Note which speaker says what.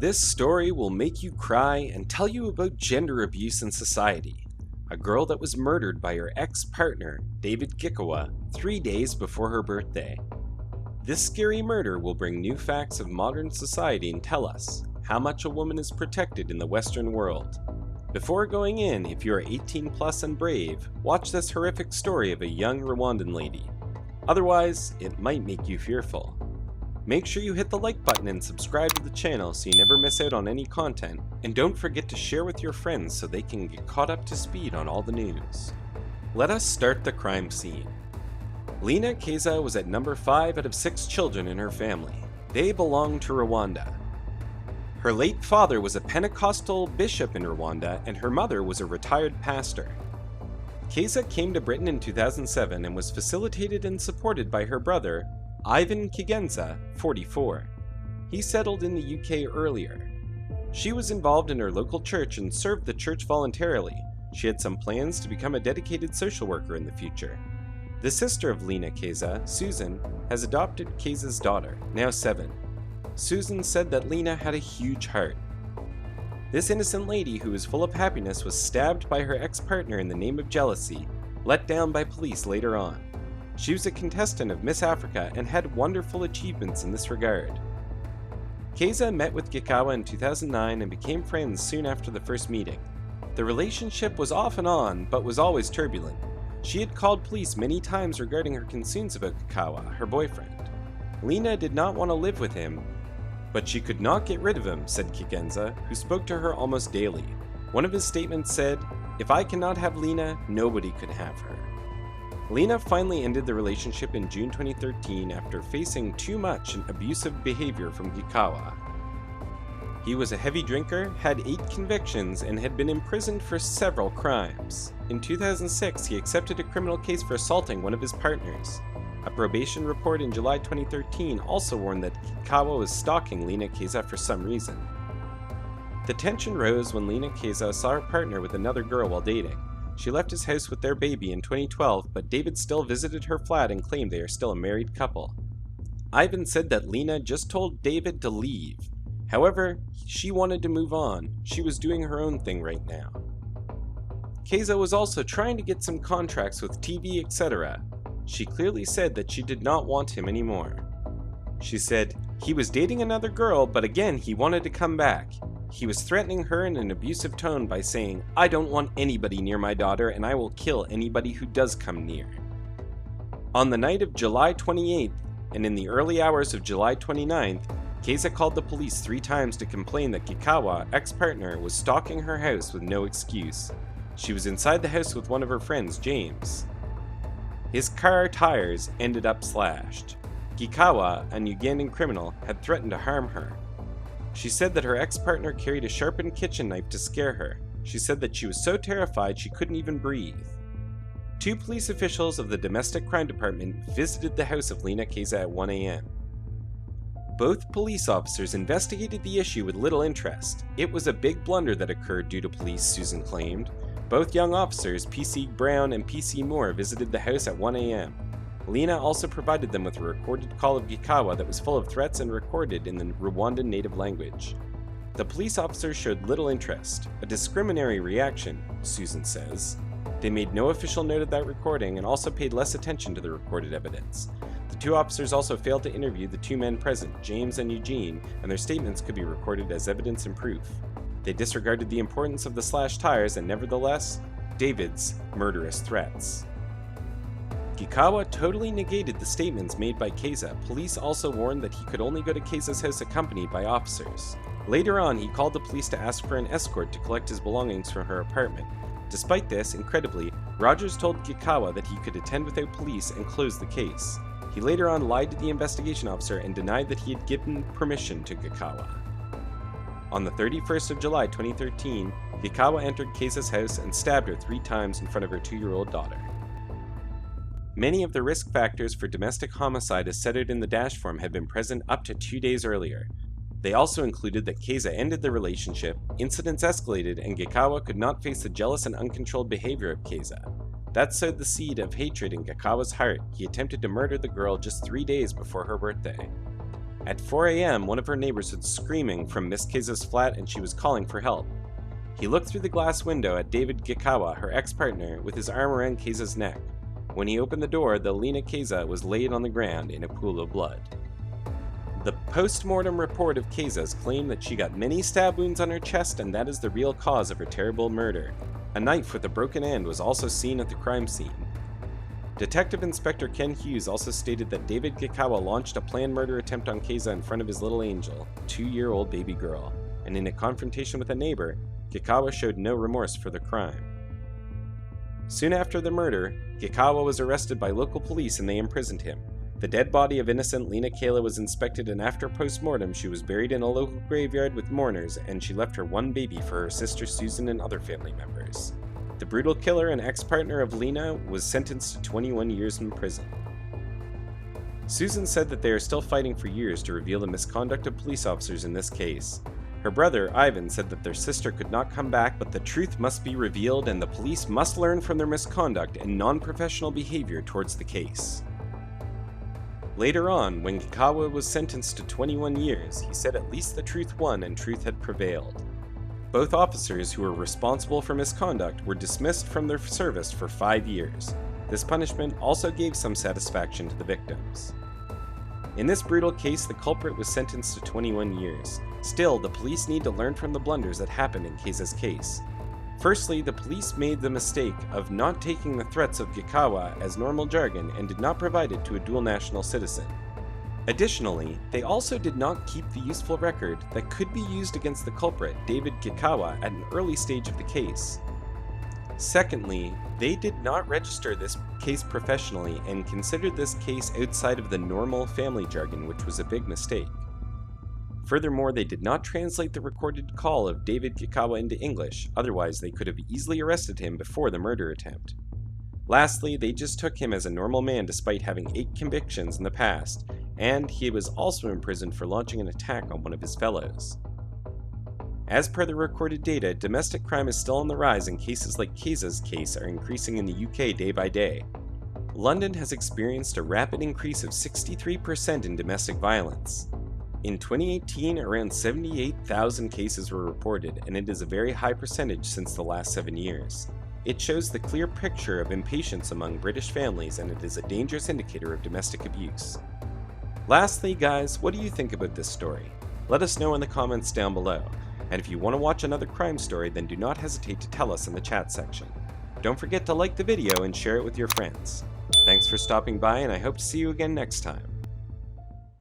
Speaker 1: This story will make you cry and tell you about gender abuse in society. A girl that was murdered by her ex-partner, David Kikawa, 3 days before her birthday. This scary murder will bring new facts of modern society and tell us how much a woman is protected in the Western world. Before going in, if you are 18 plus and brave, watch this horrific story of a young Rwandan lady. Otherwise, it might make you fearful. Make sure you hit the like button and subscribe to the channel so you never miss out on any content, and don't forget to share with your friends so they can get caught up to speed on all the news. Let us start the crime scene. Linah Keza was at number 5 out of 6 children in her family. They belonged to Rwanda. Her late father was a Pentecostal bishop in Rwanda, and her mother was a retired pastor. Keza came to Britain in 2007 and was facilitated and supported by her brother, Linah Keza, 44. He settled in the UK earlier. She was involved in her local church and served the church voluntarily. She had some plans to become a dedicated social worker in the future. The sister of Linah Keza, Susan, has adopted Keza's daughter, now 7. Susan said that Linah had a huge heart. This innocent lady who was full of happiness was stabbed by her ex-partner in the name of jealousy, let down by police later on. She was a contestant of Miss Africa and had wonderful achievements in this regard. Keza met with Kikawa in 2009 and became friends soon after the first meeting. The relationship was off and on, but was always turbulent. She had called police many times regarding her concerns about Kikawa, her boyfriend. Linah did not want to live with him, but she could not get rid of him, said Keza, who spoke to her almost daily. One of his statements said, "If I cannot have Linah, nobody could have her." Linah finally ended the relationship in June 2013 after facing too much and abusive behavior from Kikawa. He was a heavy drinker, had 8 convictions, and had been imprisoned for several crimes. In 2006, he accepted a criminal case for assaulting one of his partners. A probation report in July 2013 also warned that Kikawa was stalking Linah Keza for some reason. The tension rose when Linah Keza saw her partner with another girl while dating. She left his house with their baby in 2012, but David still visited her flat and claimed they are still a married couple. Ivan said that Linah just told David to leave. However, she wanted to move on. She was doing her own thing right now. Keza was also trying to get some contracts with TV, etc. She clearly said that she did not want him anymore. She said, "He was dating another girl, but again he wanted to come back. He was threatening her in an abusive tone by saying, 'I don't want anybody near my daughter and I will kill anybody who does come near.'" On the night of July 28th and in the early hours of July 29th, Keza called the police 3 times to complain that Kikawa, ex-partner, was stalking her house with no excuse. She was inside the house with one of her friends, James. His car tires ended up slashed. Kikawa, an Ugandan criminal, had threatened to harm her. She said that her ex-partner carried a sharpened kitchen knife to scare her. She said that she was so terrified she couldn't even breathe. 2 police officials of the Domestic Crime Department visited the house of Linah Keza at 1 a.m. Both police officers investigated the issue with little interest. It was a big blunder that occurred due to police, Susan claimed. Both young officers, PC Brown and PC Moore, visited the house at 1 a.m. Linah also provided them with a recorded call of Kikawa that was full of threats and recorded in the Rwandan native language. The police officers showed little interest, a discriminatory reaction, Susan says. They made no official note of that recording and also paid less attention to the recorded evidence. The 2 officers also failed to interview the 2 men present, James and Eugene, and their statements could be recorded as evidence and proof. They disregarded the importance of the slashed tires and nevertheless, David's murderous threats. Kikawa totally negated the statements made by Keza. Police also warned that he could only go to Keza's house accompanied by officers. Later on, he called the police to ask for an escort to collect his belongings from her apartment. Despite this, incredibly, Rogers told Kikawa that he could attend without police and close the case. He later on lied to the investigation officer and denied that he had given permission to Kikawa. On the 31st of July 2013, Kikawa entered Keza's house and stabbed her 3 times in front of her 2-year-old daughter. Many of the risk factors for domestic homicide as set out in the dash form had been present up to 2 days earlier. They also included that Keza ended the relationship, incidents escalated, and Kikawa could not face the jealous and uncontrolled behavior of Keza. That sowed the seed of hatred in Kikawa's heart. He attempted to murder the girl just 3 days before her birthday. At 4 a.m., one of her neighbors was screaming from Miss Keza's flat and she was calling for help. He looked through the glass window at David Gikawa, her ex-partner, with his arm around Keza's neck. When he opened the door, the Linah Keza was laid on the ground in a pool of blood. The post-mortem report of Keza's claimed that she got many stab wounds on her chest and that is the real cause of her terrible murder. A knife with a broken end was also seen at the crime scene. Detective Inspector Ken Hughes also stated that David Gikawa launched a planned murder attempt on Keza in front of his little angel, 2-year-old baby girl, and in a confrontation with a neighbor, Gikawa showed no remorse for the crime. Soon after the murder, Gikawa was arrested by local police and they imprisoned him. The dead body of innocent Linah Keza was inspected and after post-mortem she was buried in a local graveyard with mourners and she left her one baby for her sister Susan and other family members. The brutal killer and ex-partner of Linah was sentenced to 21 years in prison. Susan said that they are still fighting for years to reveal the misconduct of police officers in this case. Her brother, Ivan, said that their sister could not come back, but the truth must be revealed and the police must learn from their misconduct and non-professional behavior towards the case. Later on, when Gikawa was sentenced to 21 years, he said at least the truth won and truth had prevailed. Both officers who were responsible for misconduct were dismissed from their service for 5 years. This punishment also gave some satisfaction to the victims. In this brutal case, the culprit was sentenced to 21 years. Still, the police need to learn from the blunders that happened in Keza's case. Firstly, the police made the mistake of not taking the threats of Gikawa as normal jargon and did not provide it to a dual national citizen. Additionally, they also did not keep the useful record that could be used against the culprit, David Gikawa, at an early stage of the case. Secondly, they did not register this case professionally and considered this case outside of the normal family jargon, which was a big mistake. Furthermore, they did not translate the recorded call of David Gikawa into English, otherwise they could have easily arrested him before the murder attempt. Lastly, they just took him as a normal man despite having 8 convictions in the past, and he was also imprisoned for launching an attack on one of his fellows. As per the recorded data, domestic crime is still on the rise and cases like Keza's case are increasing in the UK day by day. London has experienced a rapid increase of 63% in domestic violence. In 2018, around 78,000 cases were reported, and it is a very high percentage since the last 7 years. It shows the clear picture of impatience among British families, and it is a dangerous indicator of domestic abuse. Lastly, guys, what do you think about this story? Let us know in the comments down below. And if you want to watch another crime story, then do not hesitate to tell us in the chat section. Don't forget to like the video and share it with your friends. Thanks for stopping by, and I hope to see you again next time.